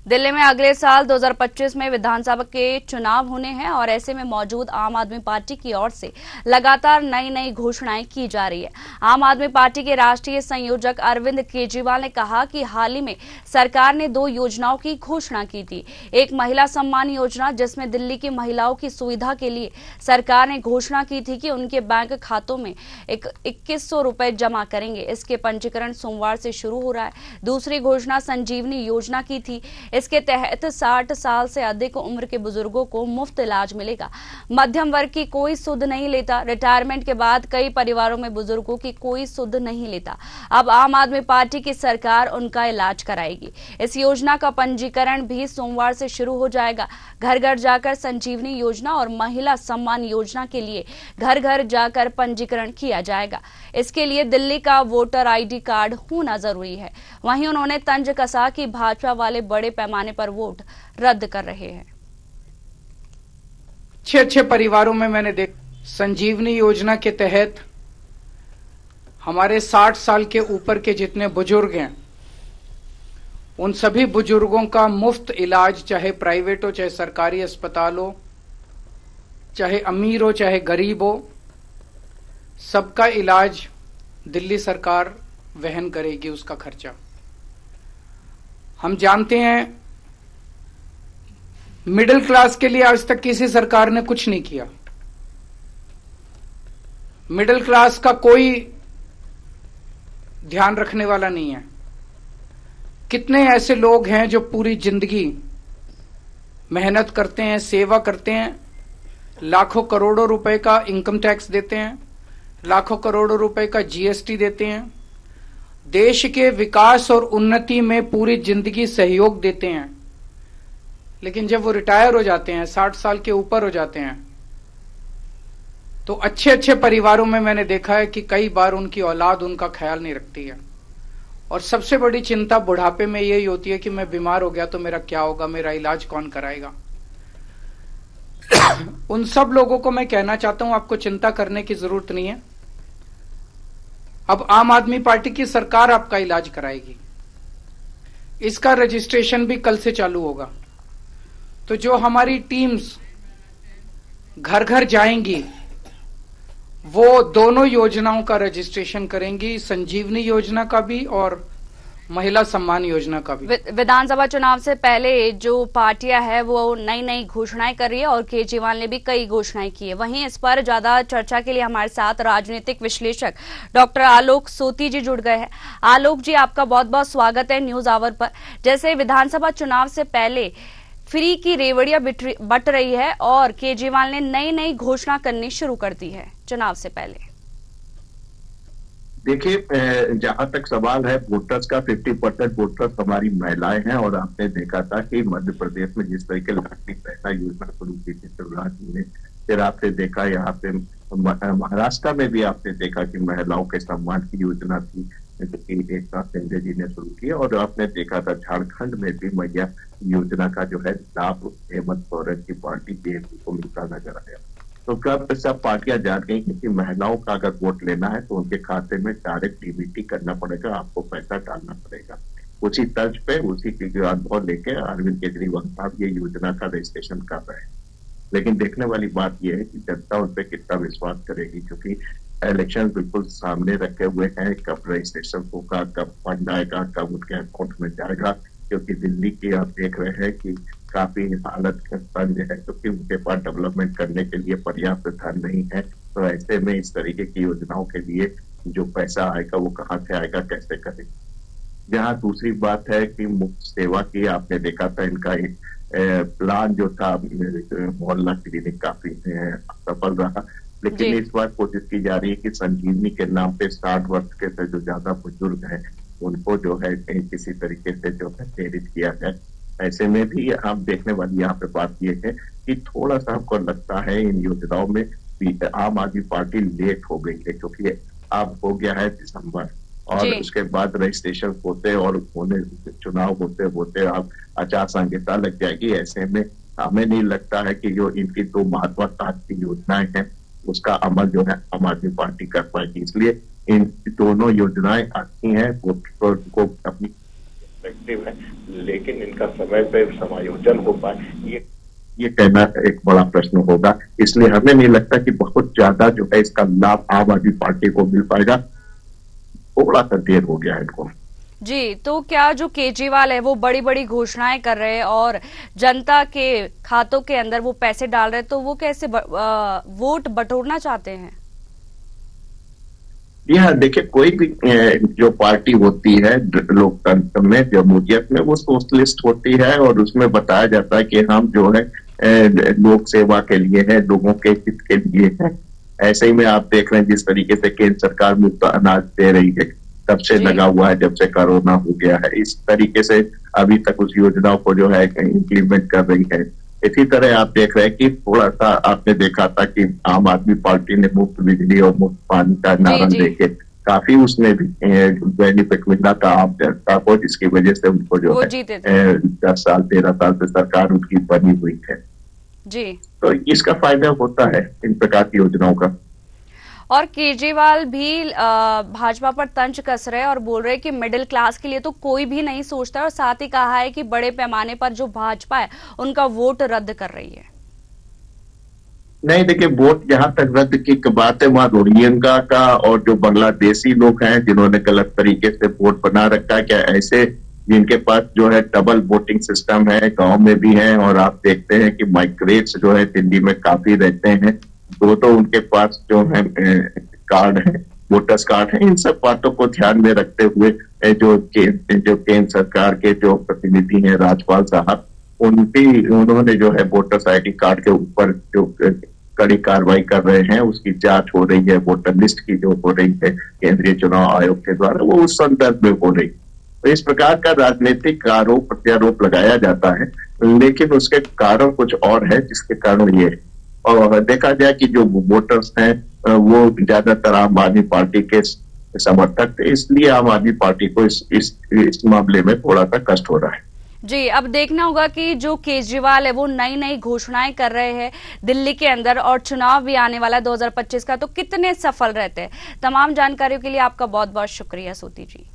दिल्ली में अगले साल 2025 में विधानसभा के चुनाव होने हैं और ऐसे में मौजूद आम आदमी पार्टी की ओर से लगातार नई नई घोषणाएं की जा रही है। आम आदमी पार्टी के राष्ट्रीय संयोजक अरविंद केजरीवाल ने कहा कि हाल ही में सरकार ने 2 योजनाओं की घोषणा की थी। एक महिला सम्मान योजना, जिसमें दिल्ली की महिलाओं की सुविधा के लिए सरकार ने घोषणा की थी कि उनके बैंक खातों में 2100 रुपए जमा करेंगे। इसके पंजीकरण सोमवार से शुरू हो रहा है। दूसरी घोषणा संजीवनी योजना की थी। इसके तहत 60 साल से अधिक उम्र के बुजुर्गों को मुफ्त इलाज मिलेगा। मध्यम वर्ग की कोई सुध नहीं लेता। रिटायरमेंट के बाद कई परिवारों में बुजुर्गों की कोई सुध नहीं लेता। अब आम आदमी पार्टी की सरकार उनका इलाज कराएगी। इस योजना का पंजीकरण भी सोमवार से शुरू हो जाएगा। घर घर जाकर संजीवनी योजना और महिला सम्मान योजना के लिए घर घर जाकर पंजीकरण किया जाएगा। इसके लिए दिल्ली का वोटर आईडी कार्ड होना जरूरी है। वहीं उन्होंने तंज कसा कि भाजपा वाले बड़े पैमाने पर वोट रद्द कर रहे हैं। अच्छे परिवारों में मैंने संजीवनी योजना के तहत हमारे 60 साल के ऊपर के जितने बुजुर्ग हैं, उन सभी बुजुर्गों का मुफ्त इलाज, चाहे प्राइवेट हो चाहे सरकारी अस्पताल हो, चाहे अमीर हो चाहे गरीब हो, सबका इलाज दिल्ली सरकार वहन करेगी, उसका खर्चा। हम जानते हैं मिडिल क्लास के लिए आज तक किसी सरकार ने कुछ नहीं किया। मिडिल क्लास का कोई ध्यान रखने वाला नहीं है। कितने ऐसे लोग हैं जो पूरी जिंदगी मेहनत करते हैं, सेवा करते हैं, लाखों करोड़ों रुपए का इनकम टैक्स देते हैं, लाखों करोड़ों रुपए का जीएसटी देते हैं, देश के विकास और उन्नति में पूरी जिंदगी सहयोग देते हैं, लेकिन जब वो रिटायर हो जाते हैं, 60 साल के ऊपर हो जाते हैं, तो अच्छे परिवारों में मैंने देखा है कि कई बार उनकी औलाद उनका ख्याल नहीं रखती है। और सबसे बड़ी चिंता बुढ़ापे में यही होती है कि मैं बीमार हो गया तो मेरा क्या होगा, मेरा इलाज कौन कराएगा। उन सब लोगों को मैं कहना चाहता हूं, आपको चिंता करने की जरूरत नहीं है। अब आम आदमी पार्टी की सरकार आपका इलाज कराएगी। इसका रजिस्ट्रेशन भी कल से चालू होगा। तो जो हमारी टीम्स घर घर जाएंगी, वो दोनों योजनाओं का रजिस्ट्रेशन करेंगी, संजीवनी योजना का भी और महिला सम्मान योजना का भी। विधानसभा चुनाव से पहले जो पार्टियां है वो नई नई घोषणाएं कर रही है और केजरीवाल ने भी कई घोषणाएं की है। वहीं इस पर ज्यादा चर्चा के लिए हमारे साथ राजनीतिक विश्लेषक डॉक्टर आलोक सोती जी जुड़ गए हैं। आलोक जी, आपका बहुत बहुत स्वागत है न्यूज आवर पर। जैसे विधानसभा चुनाव से पहले फ्री की रेवड़ियां बट रही है और केजरीवाल ने नई नई घोषणा करनी शुरू कर दी है चुनाव से पहले। देखिए, जहां तक सवाल है वोटर्स का, 50% वोटर्स हमारी महिलाएं हैं। और आपने देखा था कि मध्य प्रदेश में जिस तरीके लाडली बहना योजना शुरू की थी शिवराज जी ने, फिर आपने देखा यहाँ पे महाराष्ट्र में भी आपने देखा कि महिलाओं के सम्मान की योजना थी जो कि एकनाथ शिंदे जी ने शुरू की। और आपने देखा था झारखंड में भी मैया योजना का जो है लाभ हेमंत सोरेन की पार्टी जेएमपी को मिलता नजर आया। तो कब सब पार्टियां जान गई कि महिलाओं का अगर वोट लेना है तो उनके खाते में डायरेक्ट डीबीटी करना पड़ेगा, आपको पैसा डालना पड़ेगा। उसी तर्ज पे, उसी के अनुभव लेके अरविंद केजरीवाल साहब ये योजना का रजिस्ट्रेशन कर रहे हैं। लेकिन देखने वाली बात यह है कि जनता उन पर कितना विश्वास करेगी, क्योंकि इलेक्शन बिल्कुल सामने रखे हुए हैं। कब रजिस्ट्रेशन होगा, कब फंड आएगा, कब उनके अकाउंट में जाएगा, क्योंकि दिल्ली की आप देख रहे हैं कि काफी हालत तंग है, क्योंकि उनके पास डेवलपमेंट करने के लिए पर्याप्त धन नहीं है। तो ऐसे में इस तरीके की योजनाओं के लिए जो पैसा आएगा वो कहाँ से आएगा, कैसे करेंगे। जहाँ दूसरी बात है कि मुफ्त सेवा की, आपने देखा था इनका एक प्लान जो था मोहल्ला क्लिनिक काफी सफल रहा। लेकिन इस बार कोशिश की जा रही है कि संजीवनी के नाम पे 60 वर्ष के से जो ज्यादा बुजुर्ग हैं उनको जो है किसी तरीके से जो है प्रेरित किया जाए। ऐसे में भी आप देखने वाली यहाँ पे बात यह है कि थोड़ा सा हमको लगता है इन योजनाओं में आम आदमी पार्टी लेट हो गई है, क्योंकि अब हो गया है दिसंबर और उसके बाद रजिस्ट्रेशन होते और होने चुनाव होते अब आचार संहिता लग जाएगी। ऐसे में हमें नहीं लगता है कि जो इनकी 2 महत्वाकांक्षी योजनाएं हैं उसका अमल जो है आम आदमी पार्टी कर पाएगी। इसलिए इन दोनों योजनाएं अच्छी हैं, वोटर्स को अपनी पर्सपेक्टिव है, लेकिन इनका समय पे समायोजन हो पाए ये कहना एक बड़ा प्रश्न होगा। इसलिए हमें नहीं लगता कि बहुत ज्यादा जो है इसका लाभ आम आदमी पार्टी को मिल पाएगा। थोड़ा सा देर हो गया है इनको। जी, तो क्या जो केजरीवाल है वो बड़ी बड़ी घोषणाएं कर रहे हैं और जनता के खातों के अंदर वो पैसे डाल रहे हैं, तो वो कैसे वोट बटोरना चाहते हैं? यह देखिए, कोई भी जो पार्टी होती है लोकतंत्र में, जमहूरियत में, वो सोशलिस्ट होती है और उसमें बताया जाता है कि हम जो है लोक सेवा के लिए है, लोगों के हित के लिए है। ऐसे ही में आप देख रहे हैं जिस तरीके से केंद्र सरकार मुफ्त अनाज दे रही है, तब से लगा हुआ है जब से कोरोना हो गया है। इस तरीके से अभी तक उस योजनाओं को जो है इम्प्लीमेंट कर रही है। इसी तरह आप देख रहे हैं कि थोड़ा सा आपने देखा था कि आम आदमी पार्टी ने मुफ्त बिजली और मुफ्त पानी का नारा देके काफी उसमें भी बेनिफिट मिला था आम जनता को, जिसकी वजह से उनको जो है 10 साल 13 साल से सरकार उनकी बनी हुई है जी। तो इसका फायदा होता है इन प्रकार की योजनाओं का। और केजरीवाल भी भाजपा पर तंज कस रहे हैं और बोल रहे हैं कि मिडिल क्लास के लिए तो कोई भी नहीं सोचता, और साथ ही कहा है कि बड़े पैमाने पर जो भाजपा है उनका वोट रद्द कर रही है। नहीं देखिए, वोट जहां तक रद्द की बात है, वहां रोहिंग्या का और जो बांग्लादेशी लोग हैं जिन्होंने गलत तरीके से वोट बना रखा है, क्या ऐसे जिनके पास जो है डबल वोटिंग सिस्टम है, गांव में भी है, और आप देखते हैं कि माइग्रेट्स जो है दिल्ली में काफी रहते हैं, तो उनके पास जो है कार्ड है, वोटर्स कार्ड है। इन सब बातों को ध्यान में रखते हुए जो केंद्र सरकार के जो प्रतिनिधि हैं राजपाल साहब, उन्होंने जो है वोटर्स आईडी कार्ड के ऊपर जो कड़ी कार्रवाई कर रहे हैं, उसकी जांच हो रही है, वोटर लिस्ट की जो हो रही है केंद्रीय चुनाव आयोग के द्वारा, वो उस संदर्भ में हो रही। तो इस प्रकार का राजनीतिक आरोप प्रत्यारोप लगाया जाता है, लेकिन उसके कारण कुछ और है जिसके कारण ये, और देखा जाए कि जो वोटर्स हैं वो ज्यादातर आम आदमी पार्टी के समर्थक थे, इसलिए आम आदमी पार्टी को इस मामले में थोड़ा सा कष्ट हो रहा है। जी, अब देखना होगा कि जो केजरीवाल है वो नई नई घोषणाएं कर रहे हैं दिल्ली के अंदर, और चुनाव भी आने वाला है 2025 का, तो कितने सफल रहते हैं। तमाम जानकारियों के लिए आपका बहुत बहुत शुक्रिया सूती जी।